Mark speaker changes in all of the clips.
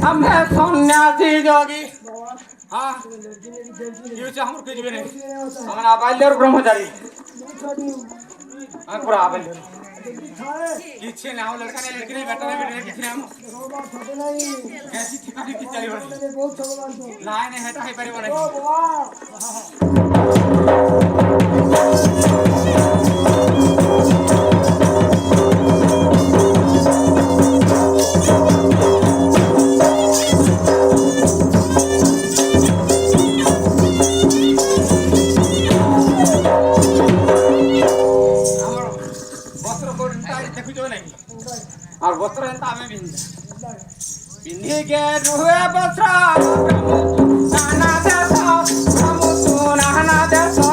Speaker 1: हमें सन्यासी जोगी हाँ ये से हम कुछ भी नहीं हम आबाल्यर ब्रह्मचारी हाँ पूरा आबाल्यर किसी ने हम लड़का ने लड़की ने बेटा ने बेटे ने किसी ने हम कैसी ठिकाने की चली बनी लाइन है तो है परिवार नहीं और वस्त्र एंता हमें बिंदी के रुए वस्त्र नाना देशो प्रमुख नाना देशो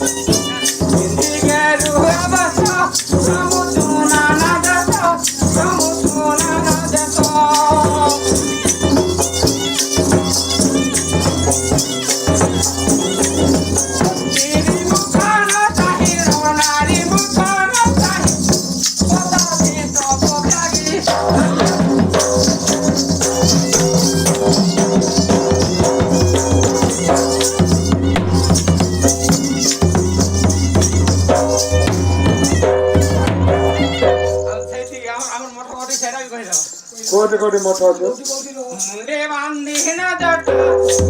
Speaker 1: बिंदी के रुए वस्त्र प्रमुख नाना देशो प्रमुख नाना देशो
Speaker 2: कोटी कोटी मोटा हो
Speaker 1: मुंडे बांधी न जट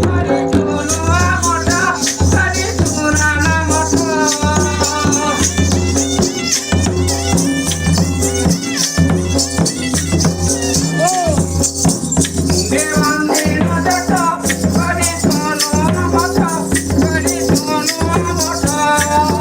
Speaker 1: मारी चुनुआ मोटा करी चुना ना मोटा मुंडे बांधी न जट करी चुनुआ मोटा करी चुनुआ मोटा
Speaker 2: गया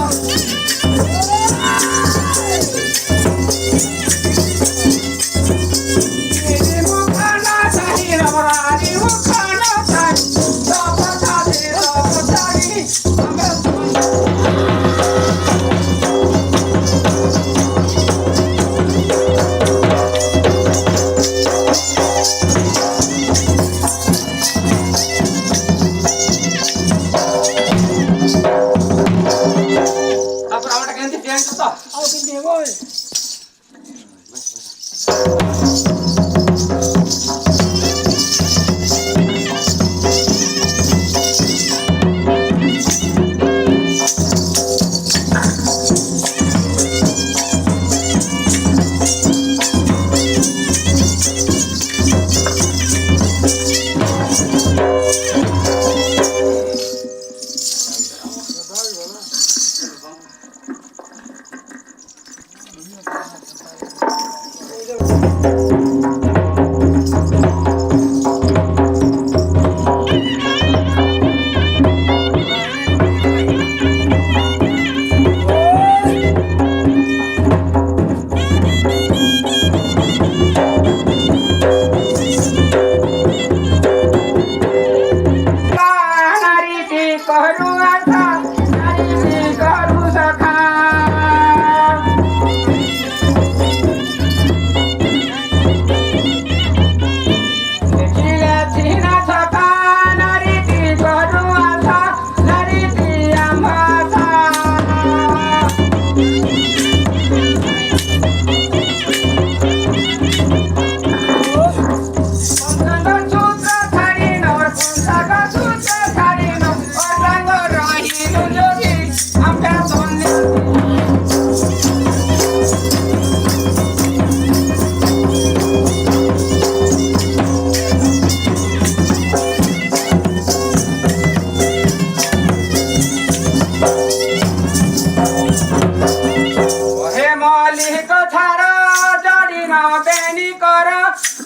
Speaker 1: न बेनी कर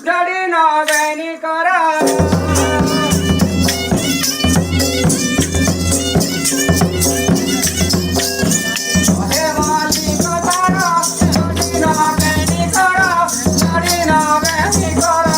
Speaker 1: जड़ी न बेनी कर हे मालिक तारा जड़ी न बेनी कर जड़ी न बेनी कर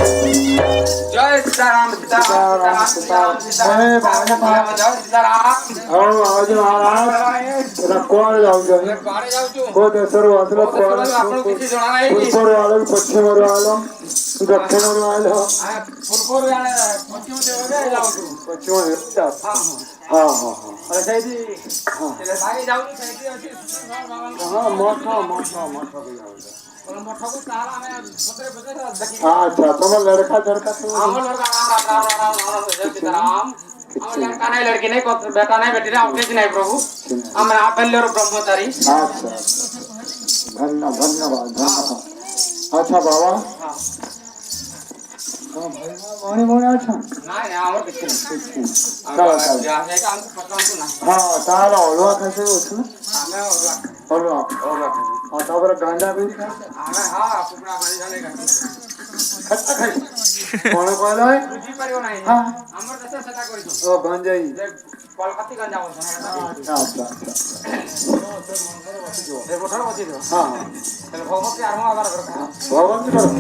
Speaker 1: जय सीताराम सीताराम सीताराम सीताराम जय सीताराम
Speaker 2: हो आज महाराज रखवाल जाऊ
Speaker 1: એટલે પાડે જાઉં છું
Speaker 2: को देशर वासला
Speaker 1: આપણું କିଛି જણા ନାହିଁ
Speaker 2: पूर्व वाले पश्चिम वाले दक्षिण वाले
Speaker 1: આ પૂર્વ વાળે પશ્ચિમ દેવરે જાઉં છું
Speaker 2: पश्चिम वाले
Speaker 1: હા
Speaker 2: हाँ हाँ हाँ
Speaker 1: અને સૈદી એટલે ભાઈ જાઉં છું સૈદી ଅଛି બાબા
Speaker 2: हाँ मोटा मोटा मोटा भी जाऊ
Speaker 1: ઓલો મોઠો કો તારા અમે પત્રે પત્રે देखी
Speaker 2: अच्छा तुम्हारा लड़का लड़का तो
Speaker 1: हमर लड़का राम जय सीताराम हमर लड़का नहीं लड़की नहीं बेटा नहीं बेटी नहीं अपने नहीं प्रभु हम आप बल्ले ब्रह्मचारी
Speaker 2: अच्छा धन्यवाद धन्यवाद अच्छा बाबा
Speaker 1: हां
Speaker 2: हाँ भाई मोनी मोनी अच्छा
Speaker 1: नहीं हमर किछ नहीं
Speaker 2: चलो चलो
Speaker 1: जा है का हमको पता हमको ना
Speaker 2: हाँ तारा हलवा कैसे होता है
Speaker 1: हमें
Speaker 2: हलवा
Speaker 1: होगा
Speaker 2: और तापर गांजा भी
Speaker 1: हमें हां कुकड़ा बन जाने का
Speaker 2: खट्टा खाई कौन कहला है
Speaker 1: बुझी परियो नहीं
Speaker 2: हाँ
Speaker 1: हमर जैसे सदा करी तो
Speaker 2: ओ गंजाई
Speaker 1: कोलकाता गंजा होता है
Speaker 2: अच्छा अच्छा
Speaker 1: ए बोठर बची दो
Speaker 2: हाँ
Speaker 1: चलो भगवती आरमा आगर करता
Speaker 2: भगवान की तरफ